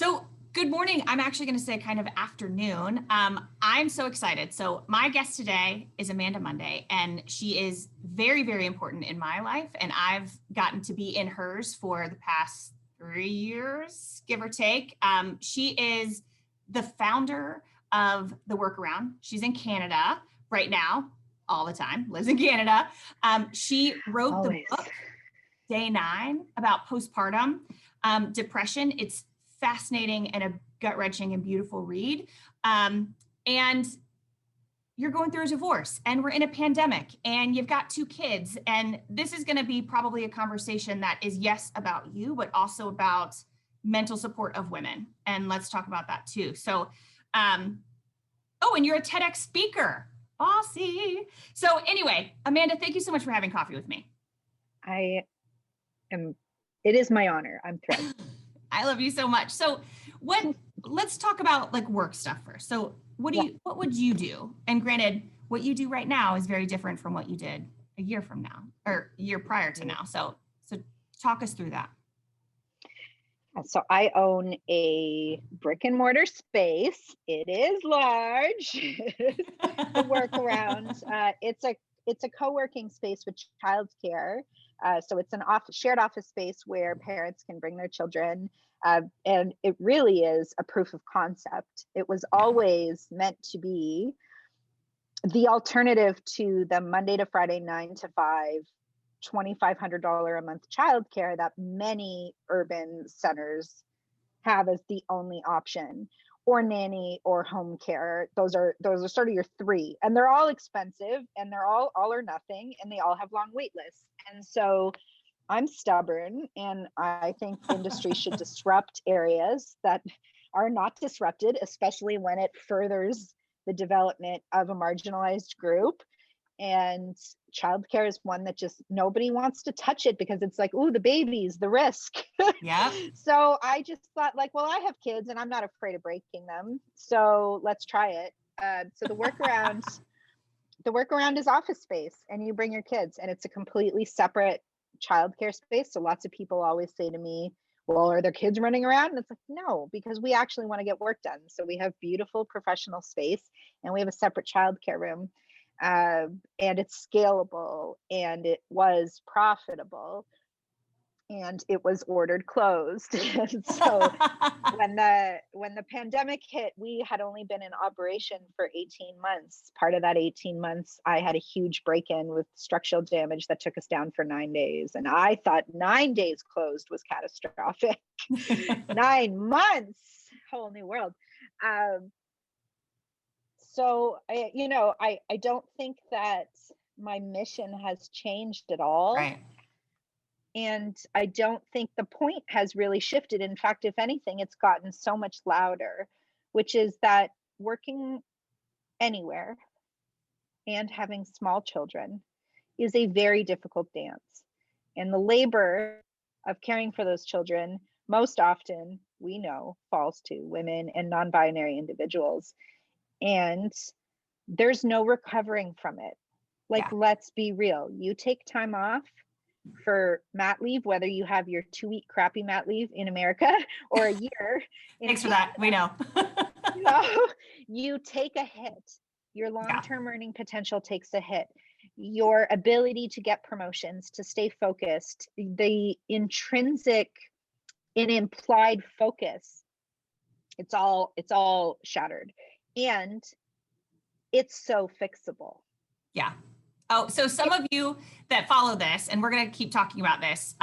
So, good morning. I'm actually going to say kind of afternoon. I'm so excited. So, my guest today is Amanda Munday, and she is very, very important in my life. And I've gotten to be in hers for the past 3 years, give or take. She is the founder of the Workaround. She's in Canada right now, all the time, lives in Canada. She wrote the book Day 9 about postpartum depression. It's fascinating and a gut-wrenching and beautiful read. And you're going through a divorce and we're in a pandemic and you've got 2 kids. And this is going to be probably a conversation that is, yes, about you, but also about mental support of women. And let's talk about that too. So, and you're a TEDx speaker. Bossy. So anyway, Amanda, thank you so much for having coffee with me. It is my honor. I'm thrilled. I love you so much. So let's talk about like work stuff first. So what would you do? And granted, what you do right now is very different from what you did a year from now or a year prior to now. So talk us through that. So I own a brick and mortar space. It is large. The Workaround. It's a co-working space with childcare. So it's an shared office space where parents can bring their children. And it really is a proof of concept. It was always meant to be the alternative to the Monday to Friday, 9 to 5, $2,500 a month childcare that many urban centers have as the only option, or nanny or home care. Those are sort of your 3, and they're all expensive and they're all or nothing, and they all have long wait lists. And so I'm stubborn, and I think industry should disrupt areas that are not disrupted, especially when it furthers the development of a marginalized group. And childcare is one that just nobody wants to touch it because it's like, ooh, the babies, the risk. Yeah. So I just thought like, well, I have kids and I'm not afraid of breaking them. So let's try it. So the workaround is office space, and you bring your kids, and it's a completely separate childcare space. So lots of people always say to me, well, are there kids running around? And it's like, no, because we actually want to get work done. So we have beautiful professional space, and we have a separate childcare room. And it's scalable, and it was profitable, and it was ordered closed. And so when the pandemic hit, we had only been in operation for 18 months. Part of that 18 months, I had a huge break-in with structural damage that took us down for 9 days. And I thought 9 days closed was catastrophic. 9 months, whole new world. So I don't think that my mission has changed at all. Right. And I don't think the point has really shifted. In fact, if anything, it's gotten so much louder, which is that working anywhere and having small children is a very difficult dance. And the labor of caring for those children, most often, we know, falls to women and non-binary individuals. And there's no recovering from it. Let's be real. You take time off for mat leave, whether you have your 2-week crappy mat leave in America or a year. Thanks for that. We know. You take a hit. Your long-term earning potential takes a hit. Your ability to get promotions, to stay focused, the intrinsic and implied focus, it's all shattered. And it's so fixable. Yeah. Oh, so some of you that follow this, and we're going to keep talking about this,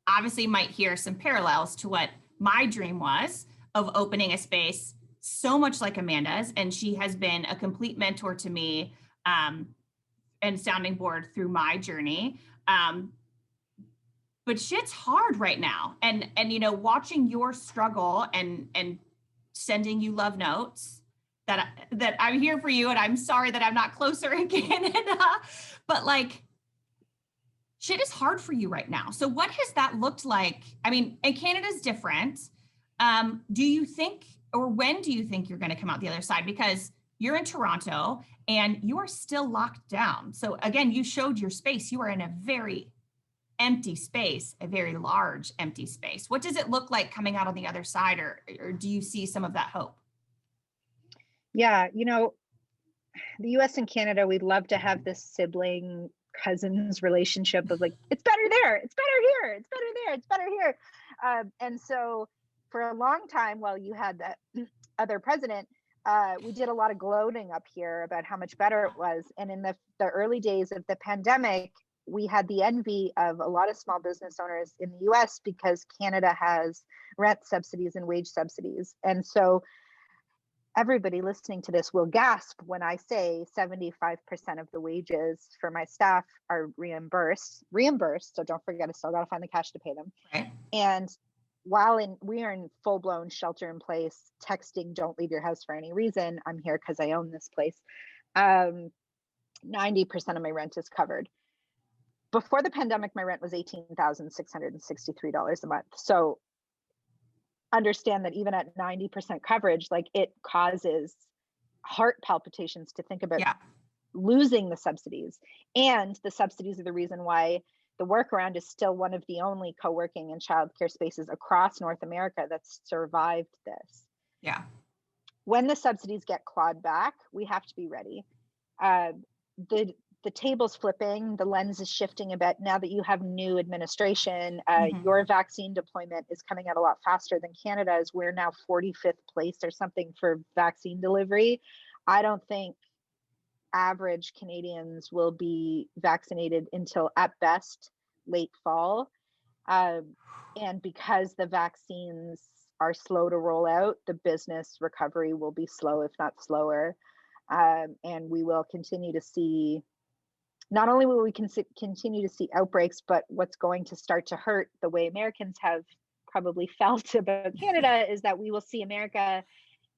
obviously might hear some parallels to what my dream was of opening a space so much like Amanda's. And she has been a complete mentor to me and sounding board through my journey. But shit's hard right now. And watching your struggle and sending you love notes that I'm here for you, and I'm sorry that I'm not closer in Canada, but like shit is hard for you right now. So what has that looked like? I mean, and Canada's different. Do you think, or when do you think you're going to come out the other side? Because you're in Toronto and you are still locked down. So again, you showed your space. You are in a very empty space, a very large empty space. What does it look like coming out on the other side, or do you see some of that hope? Yeah, the US and Canada, we'd love to have this sibling cousins relationship of like, it's better there, it's better here, it's better there, it's better here. And so for a long time, while you had that other president, we did a lot of gloating up here about how much better it was. And in the early days of the pandemic, we had the envy of a lot of small business owners in the US because Canada has rent subsidies and wage subsidies. And so everybody listening to this will gasp when I say 75% of the wages for my staff are reimbursed. So don't forget, I still got to find the cash to pay them. Right. And we are in full blown shelter in place, texting, don't leave your house for any reason. I'm here because I own this place. 90% of my rent is covered. Before the pandemic, my rent was $18,663 a month. So understand that even at 90% coverage, like it causes heart palpitations to think about losing the subsidies. And the subsidies are the reason why the Workaround is still one of the only co-working and childcare spaces across North America that's survived this. Yeah. When the subsidies get clawed back, we have to be ready. The table's flipping, the lens is shifting a bit now that you have new administration. Your vaccine deployment is coming out a lot faster than Canada's. We're now 45th place or something for vaccine delivery. I don't think average Canadians will be vaccinated until at best late fall. And because the vaccines are slow to roll out, the business recovery will be slow, if not slower. And we will continue to see, not only will we continue to see outbreaks, but what's going to start to hurt the way Americans have probably felt about Canada is that we will see America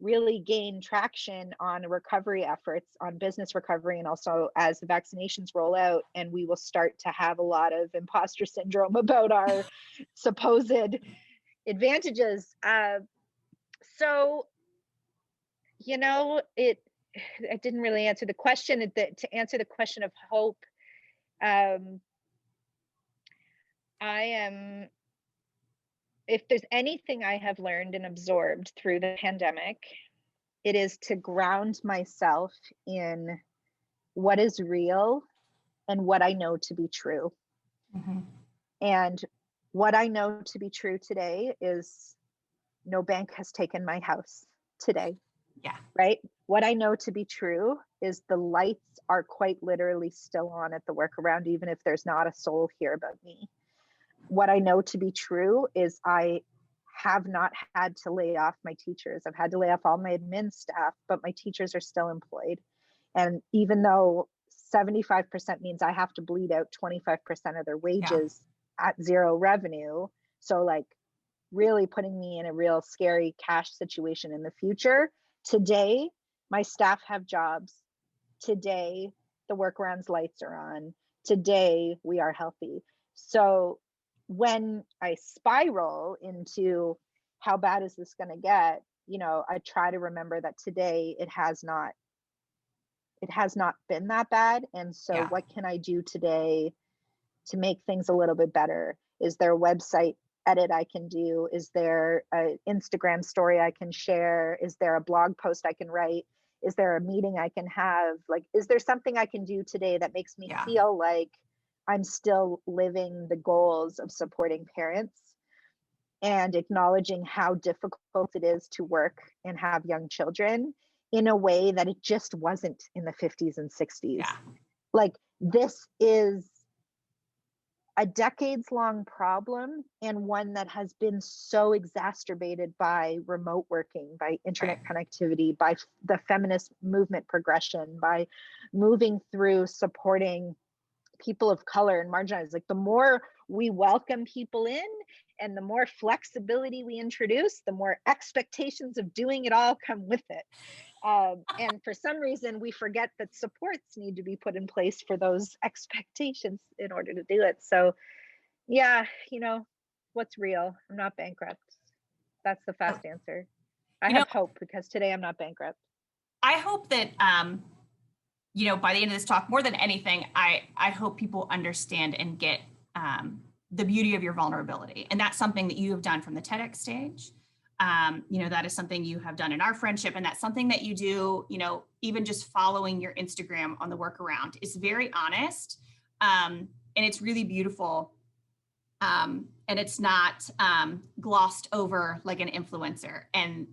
really gain traction on recovery efforts, on business recovery, and also as the vaccinations roll out, and we will start to have a lot of imposter syndrome about our supposed advantages. So, I didn't really answer the question. To answer the question of hope, if there's anything I have learned and absorbed through the pandemic, it is to ground myself in what is real and what I know to be true. And what I know to be true today is no bank has taken my house today. Yeah. Right. What I know to be true is the lights are quite literally still on at the Workaround, even if there's not a soul here but me. What I know to be true is I have not had to lay off my teachers. I've had to lay off all my admin staff, but my teachers are still employed. And even though 75% means I have to bleed out 25% of their wages at zero revenue, so like really putting me in a real scary cash situation in the future. Today, my staff have jobs. Today, the Workaround's lights are on. Today, we are healthy. So when I spiral into how bad is this going to get, I try to remember that today it has not been that bad. And so what can I do today to make things a little bit better? Is there a website edit I can do? Is there an Instagram story I can share? Is there a blog post I can write? Is there a meeting I can have? Like, is there something I can do today that makes me feel like I'm still living the goals of supporting parents and acknowledging how difficult it is to work and have young children in a way that it just wasn't in the 50s and 60s. Like, this is a decades-long problem, and one that has been so exacerbated by remote working, by internet connectivity, by the feminist movement progression, by moving through supporting people of color and marginalized. Like, the more we welcome people in and the more flexibility we introduce, the more expectations of doing it all come with it. And for some reason, we forget that supports need to be put in place for those expectations in order to do it. So what's real? I'm not bankrupt. That's the fast answer. I have hope because today I'm not bankrupt. I hope that, by the end of this talk, more than anything, I hope people understand and get the beauty of your vulnerability. And that's something that you have done from the TEDx stage. That is something you have done in our friendship. And that's something that you do, even just following your Instagram on the Workaround is very honest. And it's really beautiful. And it's not glossed over like an influencer. And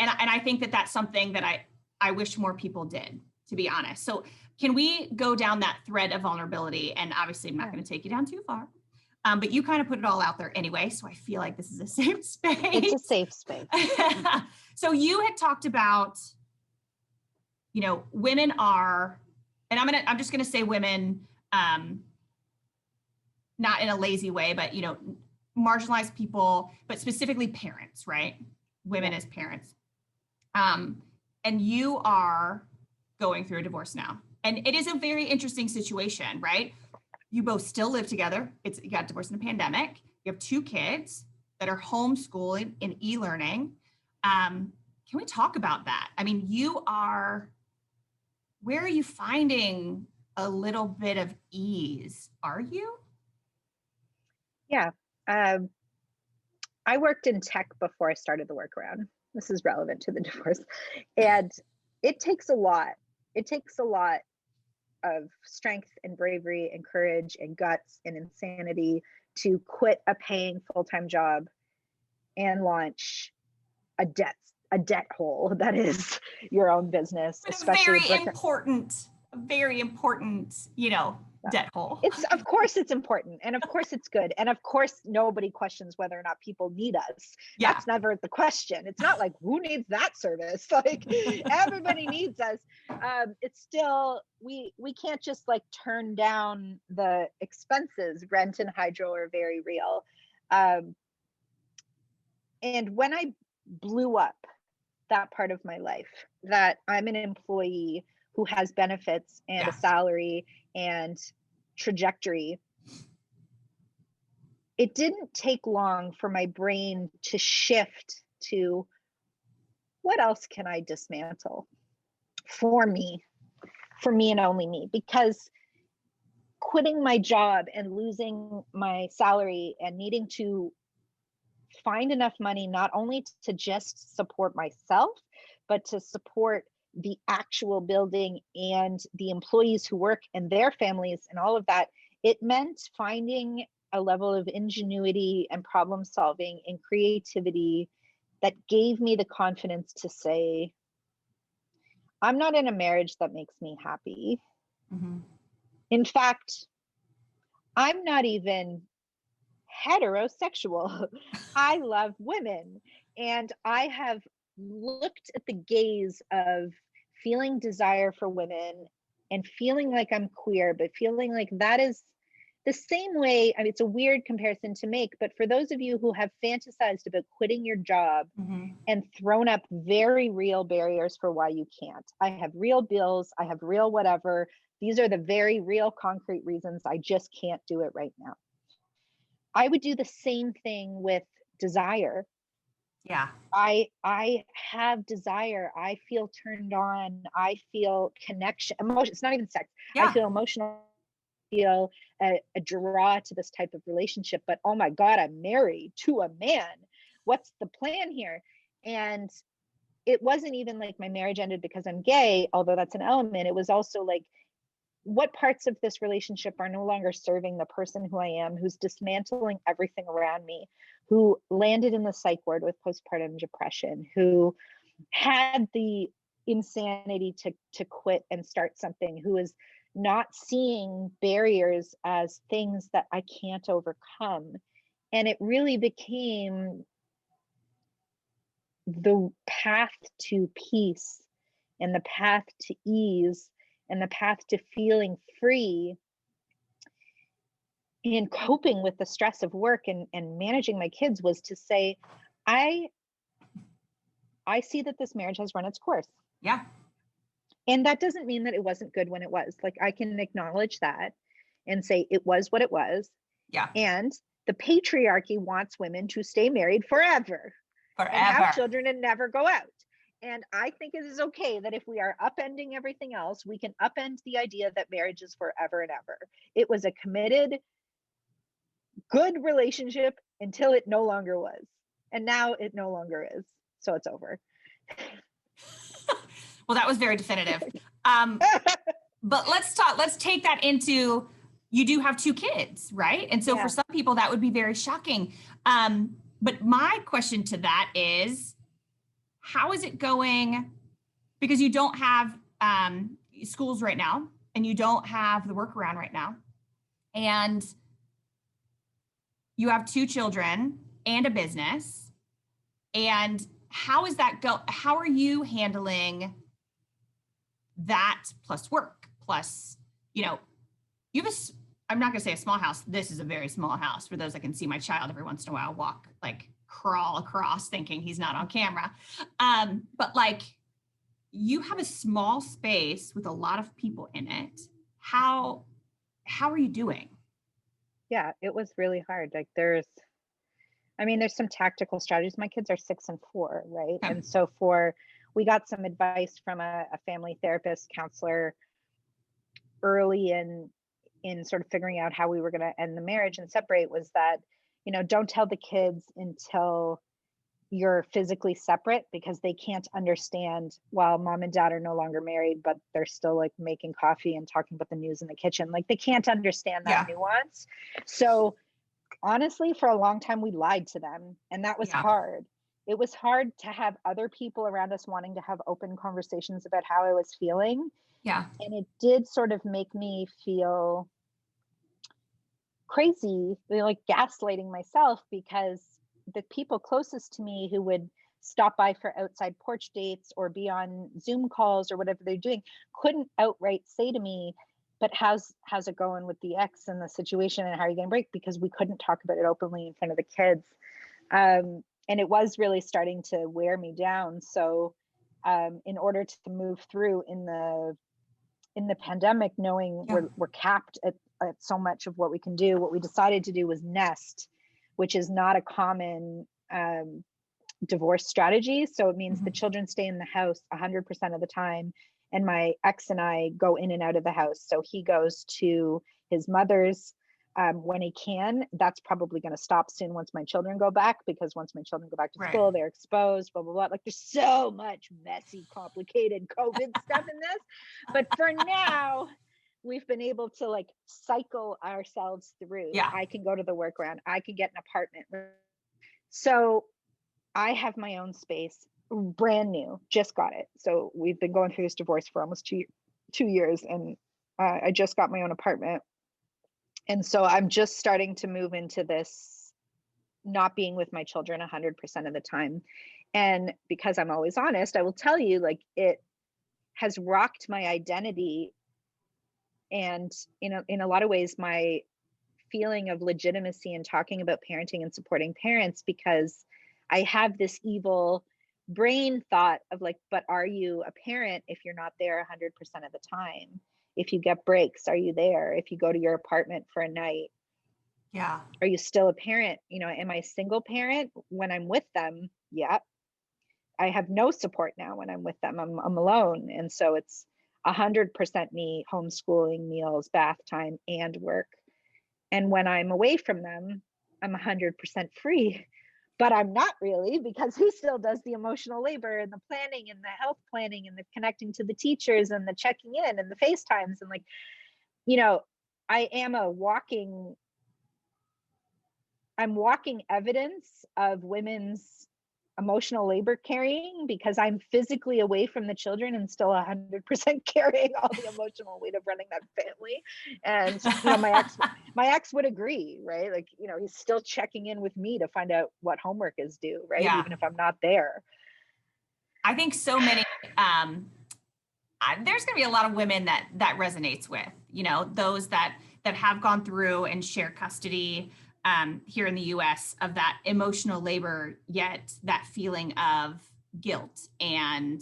I think that that's something that I wish more people did, to be honest. So can we go down that thread of vulnerability? And obviously I'm not going to take you down too far. But you kind of put it all out there anyway. So I feel like this is a safe space. It's a safe space. So you had talked about, women are, and I'm just going to say women, not in a lazy way, but, marginalized people, but specifically parents, right? Women as parents. And you are going through a divorce now. And it is a very interesting situation, right? You both still live together. You got divorced in the pandemic. You have 2 kids that are homeschooling and e-learning. Can we talk about that? I mean, where are you finding a little bit of ease? Are you? Yeah. I worked in tech before I started the Workaround. This is relevant to the divorce. And it takes a lot. It takes a lot of strength and bravery and courage and guts and insanity to quit a paying full-time job and launch a debt hole that is your own business, But especially a very important, debt hole. Of course it's important, and of course it's good, and of course nobody questions whether or not people need us. Yeah. That's never the question. It's not like who needs that service, like everybody needs us. It's still, we can't just like turn down the expenses. Rent and hydro are very real. And when I blew up that part of my life, that I'm an employee who has benefits and a salary and trajectory, it didn't take long for my brain to shift to what else can I dismantle for me and only me, because quitting my job and losing my salary and needing to find enough money not only to just support myself, but to support the actual building and the employees who work and their families and all of that, it meant finding a level of ingenuity and problem solving and creativity that gave me the confidence to say, I'm not in a marriage that makes me happy. Mm-hmm. In fact, I'm not even heterosexual. I love women. And I have looked at the gaze of feeling desire for women and feeling like I'm queer, but feeling like that is the same way. I mean, it's a weird comparison to make, but for those of you who have fantasized about quitting your job and thrown up very real barriers for why you can't. I have real bills, I have real whatever. These are the very real concrete reasons I just can't do it right now. I would do the same thing with desire. Yeah. I have desire. I feel turned on. I feel connection, emotion. It's not even sex. Yeah. I feel emotional. I feel a draw to this type of relationship, but oh my God, I'm married to a man. What's the plan here? And it wasn't even like my marriage ended because I'm gay, although that's an element. It was also like, what parts of this relationship are no longer serving the person who I am, who's dismantling everything around me, who landed in the psych ward with postpartum depression, who had the insanity to quit and start something, who is not seeing barriers as things that I can't overcome. And it really became the path to peace and the path to ease and the path to feeling free and coping with the stress of work and managing my kids, was to say, I see that this marriage has run its course. Yeah. And that doesn't mean that it wasn't good when it was. Like, I can acknowledge that and say it was what it was. Yeah. And the patriarchy wants women to stay married forever. And have children and never go out. And I think it is okay that if we are upending everything else, we can upend the idea that marriage is forever and ever. It was a committed good relationship until it no longer was. And now it no longer is. So it's over. Well, that was very definitive. But let's take that into, you do have 2 kids, right? And so for some people that would be very shocking. But my question to that is, how is it going? Because you don't have schools right now, and you don't have the workaround right now. And you have 2 children and a business. And how is that go? How are you handling that plus work plus, you have I'm not going to say a small house. This is a very small house for those that can see my child every once in a while walk, like crawl across thinking he's not on camera. But like, you have a small space with a lot of people in it. How are you doing? Yeah, it was really hard. Like there's some tactical strategies. My kids are 6 and 4, right? Okay. And so we got some advice from a family therapist counselor early in sort of figuring out how we were going to end the marriage and separate, was that, don't tell the kids until you're physically separate, because they can't understand while mom and dad are no longer married, but they're still like making coffee and talking about the news in the kitchen. Like they can't understand that nuance. So honestly, for a long time, we lied to them, and that was hard. It was hard to have other people around us wanting to have open conversations about how I was feeling. Yeah. And it did sort of make me feel crazy, like gaslighting myself, because the people closest to me who would stop by for outside porch dates or be on Zoom calls or whatever they're doing couldn't outright say to me, but how's it going with the ex and the situation, and how are you going to break? Because we couldn't talk about it openly in front of the kids. And it was really starting to wear me down. So in order to move through in the pandemic, knowing we're capped at so much of what we can do, what we decided to do was nest, which is not a common divorce strategy. So it means the children stay in the house 100% of the time, and my ex and I go in and out of the house. So he goes to his mother's when he can. That's probably going to stop soon once my children go back, because once my children go back to school, they're exposed, blah, blah, blah. Like there's so much messy, complicated COVID stuff in this. But for now, we've been able to like cycle ourselves through. Yeah. I can go to the workaround. I can get an apartment. So I have my own space, brand new, just got it. So we've been going through this divorce for almost 2 years, and I just got my own apartment. And so I'm just starting to move into this not being with my children 100% of the time. And because I'm always honest, I will tell you, like, it has rocked my identity, and in a lot of ways my feeling of legitimacy in talking about parenting and supporting parents, because I have this evil brain thought of like, but are you a parent if you're not there 100% of the time? If you get breaks, are you there? If you go to your apartment for a night, are you still a parent? Am I a single parent when I'm with them? Yeah. I have no support now when I'm with them. I'm alone. And so it's 100% me, homeschooling, meals, bath time, and work. And when I'm away from them, I'm 100% free. But I'm not really, because who still does the emotional labor and the planning and the health planning and the connecting to the teachers and the checking in and the FaceTimes, and like, I am I'm walking evidence of women's emotional labor carrying, because I'm physically away from the children and still 100% carrying all the emotional weight of running that family. And my ex would agree, right? Like, he's still checking in with me to find out what homework is due, right? Yeah. Even if I'm not there. I think so many there's going to be a lot of women that resonates with, those that have gone through and share custody here in the US of that emotional labor, yet that feeling of guilt and,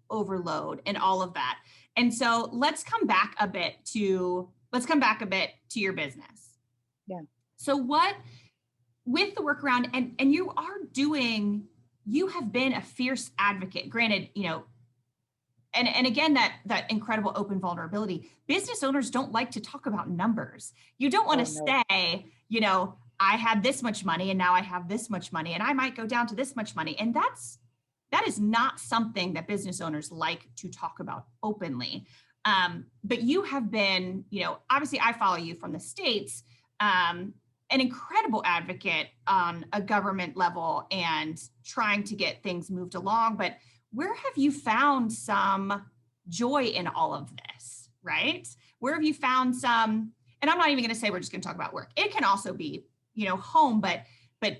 overload and all of that. And so let's come back a bit to your business. Yeah. So what, with the workaround, and you have been a fierce advocate, granted, and again, that incredible open vulnerability. Business owners don't like to talk about numbers. You don't want to say, you know, I had this much money and now I have this much money and I might go down to this much money. And that is not something that business owners like to talk about openly. But you have been, you know, obviously I follow you from the States, an incredible advocate on a government level and trying to get things moved along. But where have you found some joy in all of this, right? Where have you found some, and I'm not even going to say we're just going to talk about work. It can also be, you know, home, but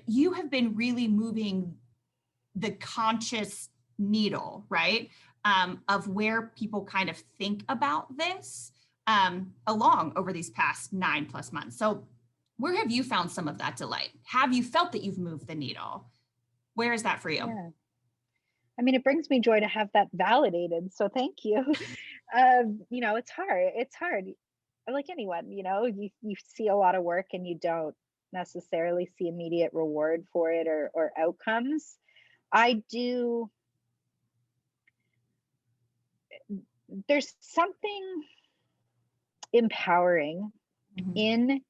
you have been really moving the conscious needle, right? Of where people kind of think about this along over these past 9+ months. So where have you found some of that delight? Have you felt that you've moved the needle? Where is that for you? Yeah. I mean, it brings me joy to have that validated. So thank you. You know, it's hard. It's hard. Like anyone, you know, you see a lot of work and you don't necessarily see immediate reward for it or outcomes. I do. There's something empowering in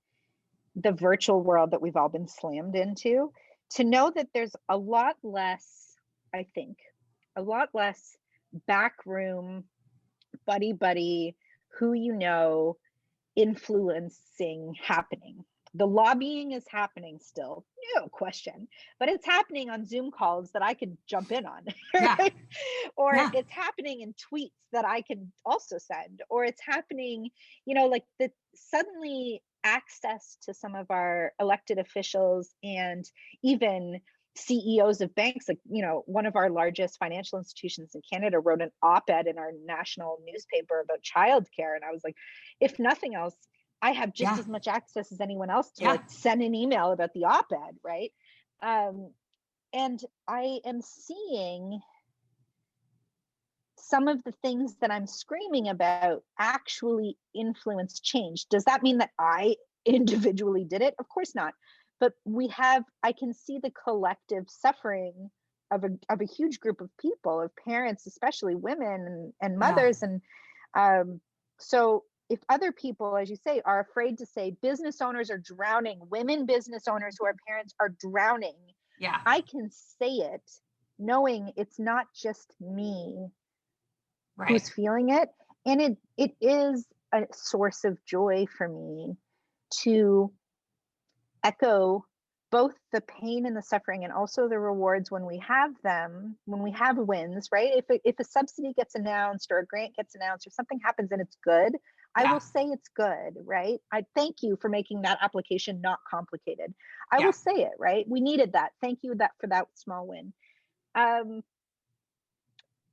the virtual world that we've all been slammed into, to know that there's a lot less, I think, a lot less backroom buddy, who you know, influencing happening. The lobbying is happening still, no question, but it's happening on Zoom calls that I could jump in on, right? Or it's happening in tweets that I could also send, or it's happening, you know, like the suddenly access to some of our elected officials and even CEOs of banks, like, you know, one of our largest financial institutions in Canada wrote an op-ed in our national newspaper about childcare. And I was like, if nothing else, I have just as much access as anyone else to like send an email about the op-ed, right? And I am seeing some of the things that I'm screaming about actually influence change. Does that mean that I individually did it? Of course not. But I can see the collective suffering of a huge group of people, of parents, especially women and mothers. And so if other people, as you say, are afraid to say business owners are drowning, women business owners who are parents are drowning, I can say it knowing it's not just me who's feeling it. And it is a source of joy for me to echo both the pain and the suffering and also the rewards when we have them, when we have wins, right? If a subsidy gets announced or a grant gets announced or something happens and it's good, I will say it's good, right? I thank you for making that application not complicated. I will say it, right? We needed that. Thank you for that small win.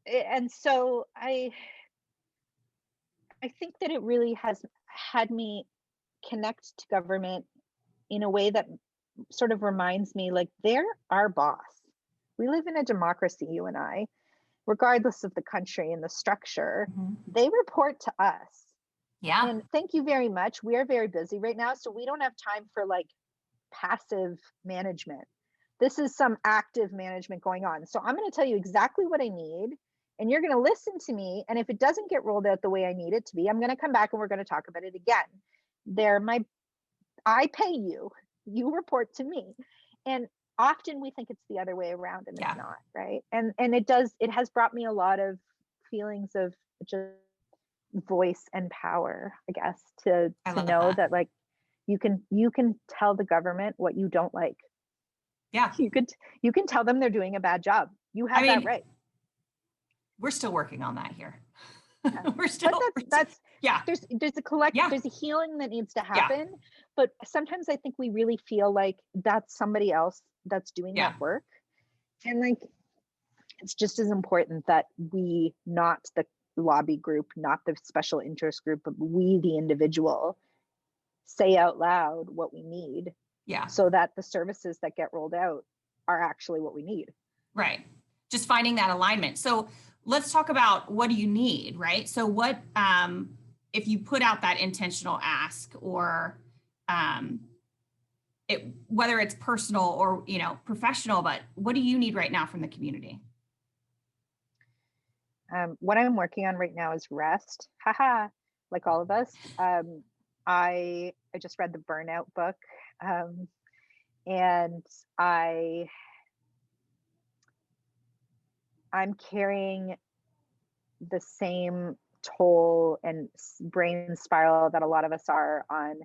And so I think that it really has had me connect to government in a way that sort of reminds me, like, they're our boss. We live in a democracy, you and I, regardless of the country and the structure, they report to us. And thank you very much. We are very busy right now, so we don't have time for like passive management. This is some active management going on. So I'm going to tell you exactly what I need, and you're going to listen to me. And if it doesn't get rolled out the way I need it to be, I'm going to come back and we're going to talk about it again. I pay you, you report to me. And often we think it's the other way around, and it's not, right? And it has brought me a lot of feelings of just voice and power, I guess, to know that like you can tell the government what you don't like. You can tell them they're doing a bad job. You have that right. We're still working on that here. There's a collective, there's a healing that needs to happen. But sometimes I think we really feel like that's somebody else that's doing that work. And like, it's just as important that we, not the lobby group, not the special interest group, but we, the individual, say out loud what we need. So that the services that get rolled out are actually what we need. Right. Just finding that alignment. So let's talk about, what do you need, right? So what, if you put out that intentional ask, or whether it's personal or, you know, professional, but what do you need right now from the community? What I'm working on right now is rest. Haha, like all of us. I just read the Burnout book, um, and I'm carrying the same toll and brain spiral that a lot of us are on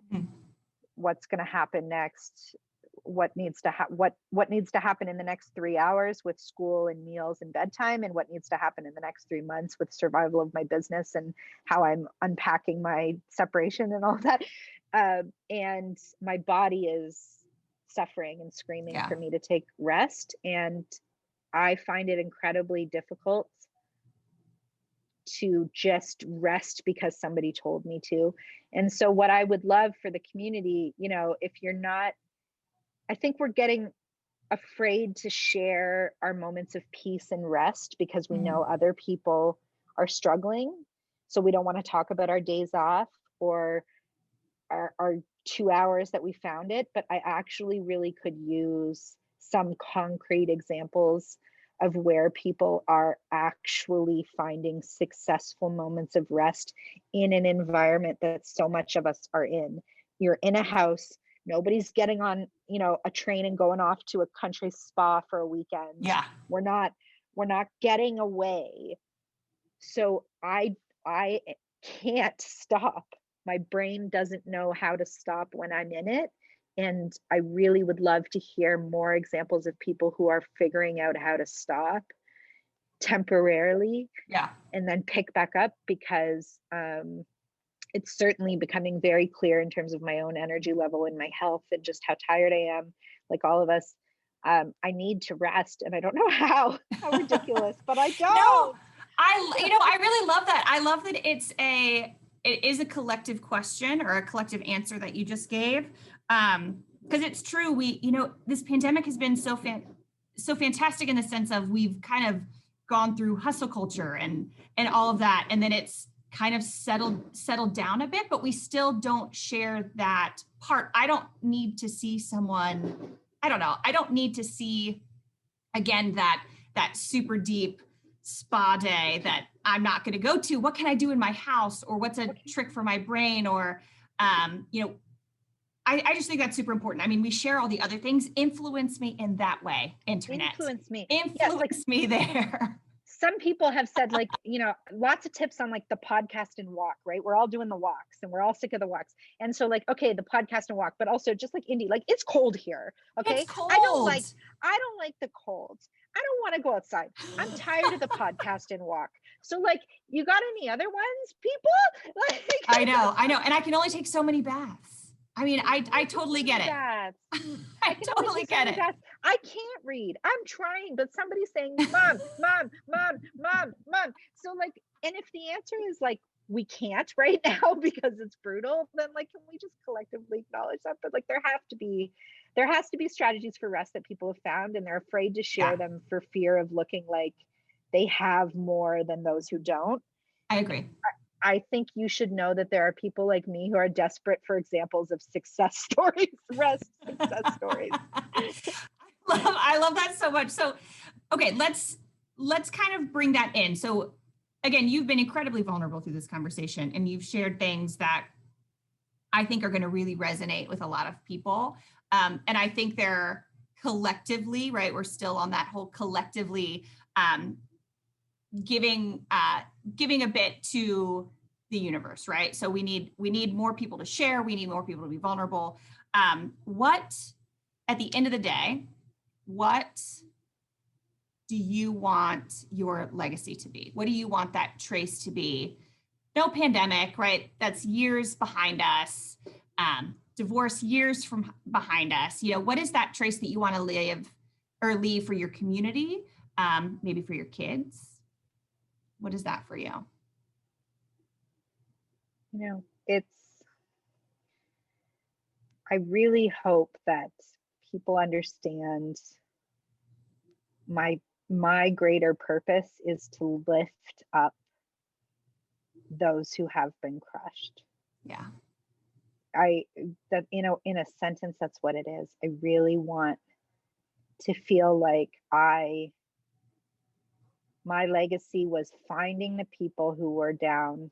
what's going to happen next, what needs to what needs to happen in the next 3 hours with school and meals and bedtime, and what needs to happen in the next 3 months with survival of my business and how I'm unpacking my separation and all of that. And my body is suffering and screaming for me to take rest, and I find it incredibly difficult to just rest because somebody told me to. And so what I would love for the community, if you're not, I think we're getting afraid to share our moments of peace and rest because we know other people are struggling. So we don't want to talk about our days off or our 2 hours that we found it. But I actually really could use some concrete examples of where people are actually finding successful moments of rest in an environment that so much of us are in. You're in a house, nobody's getting on, a train and going off to a country spa for a weekend. Yeah. We're not getting away. So I can't stop. My brain doesn't know how to stop when I'm in it. And I really would love to hear more examples of people who are figuring out how to stop temporarily and then pick back up, because it's certainly becoming very clear in terms of my own energy level and my health and just how tired I am, like all of us. I need to rest, and I don't know how ridiculous, but I don't. No, I really love that. I love that it is a collective question or a collective answer that you just gave. Because it's true. This pandemic has been so fantastic in the sense of we've kind of gone through hustle culture and all of that. And then it's kind of settled down a bit, but we still don't share that part. I don't need to see someone, I don't know. I don't need to see again, that super deep spa day that I'm not going to go to. What can I do in my house, or what's a trick for my brain? Or, I just think that's super important. I mean, we share all the other things. Influence me in that way, internet. Influence me me there. Some people have said, lots of tips on the podcast and walk, right? We're all doing the walks and we're all sick of the walks. And so okay, the podcast and walk, but also just like Indy, it's cold here. Okay. It's cold. I don't like the cold. I don't want to go outside. I'm tired of the podcast and walk. So you got any other ones, people? I know. And I can only take so many baths. I mean, I totally get it. I totally get it. I can't read. I'm trying, but somebody's saying, mom, mom, mom, mom, mom. So and if the answer is we can't right now because it's brutal, then can we just collectively acknowledge that? But there has to be strategies for rest that people have found, and they're afraid to share them for fear of looking like they have more than those who don't. I agree. I think you should know that there are people like me who are desperate for examples of success stories, rest success stories. I love that so much. So, okay, let's kind of bring that in. So again, you've been incredibly vulnerable through this conversation, and you've shared things that I think are going to really resonate with a lot of people. And I think they're collectively, right? We're still on that whole collectively giving a bit to the universe, right? So we need more people to share. We need more people to be vulnerable. What, at the end of the day, what do you want your legacy to be? What do you want that trace to be? No pandemic, right? That's years behind us. Divorce years from behind us. What is that trace that you want to leave for your community? Maybe for your kids? What is that for you? I really hope that people understand my greater purpose is to lift up those who have been crushed. Yeah. In a sentence, that's what it is. I really want to feel like my legacy was finding the people who were down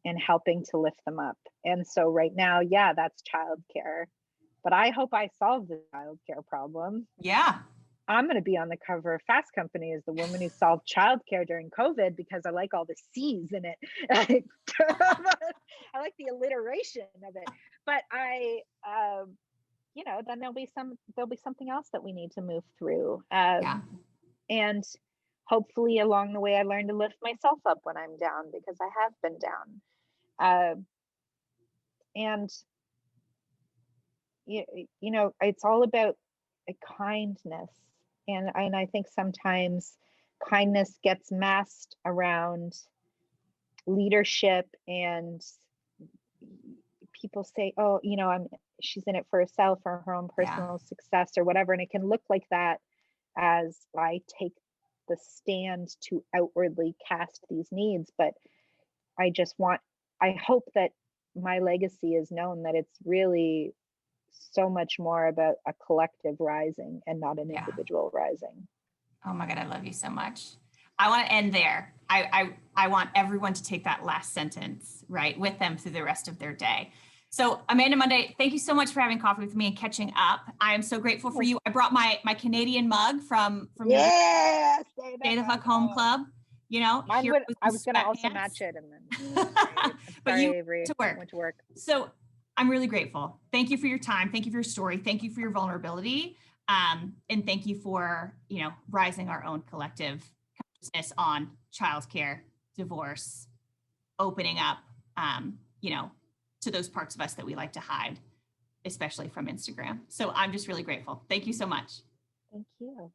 and helping to lift them up. And so right now, yeah, that's childcare. But I hope I solve the childcare problem. Yeah. I'm going to be on the cover of Fast Company as the woman who solved childcare during COVID because I like all the C's in it. I like the alliteration of it. But then there'll be something else that we need to move through. Yeah. And hopefully along the way, I learn to lift myself up when I'm down, because I have been down. And it's all about a kindness. And I think sometimes kindness gets masked around leadership, and people say, oh, she's in it for herself or her own personal success or whatever. And it can look like that as I take the stand to outwardly cast these needs. But I hope that my legacy is known, that it's really so much more about a collective rising and not an individual rising. Oh my God, I love you so much. I want to end there. I want everyone to take that last sentence, right, with them through the rest of their day. So Amanda Munday, thank you so much for having coffee with me and catching up. I am so grateful for you. I brought my Canadian mug from your Stay the Fuck Home Club. I was going to also match it, and then but sorry, you Avery, went to work. So I'm really grateful. Thank you for your time. Thank you for your story. Thank you for your vulnerability. And thank you for, rising our own collective consciousness on childcare, divorce, opening up, to those parts of us that we like to hide, especially from Instagram. So I'm just really grateful. Thank you so much. Thank you.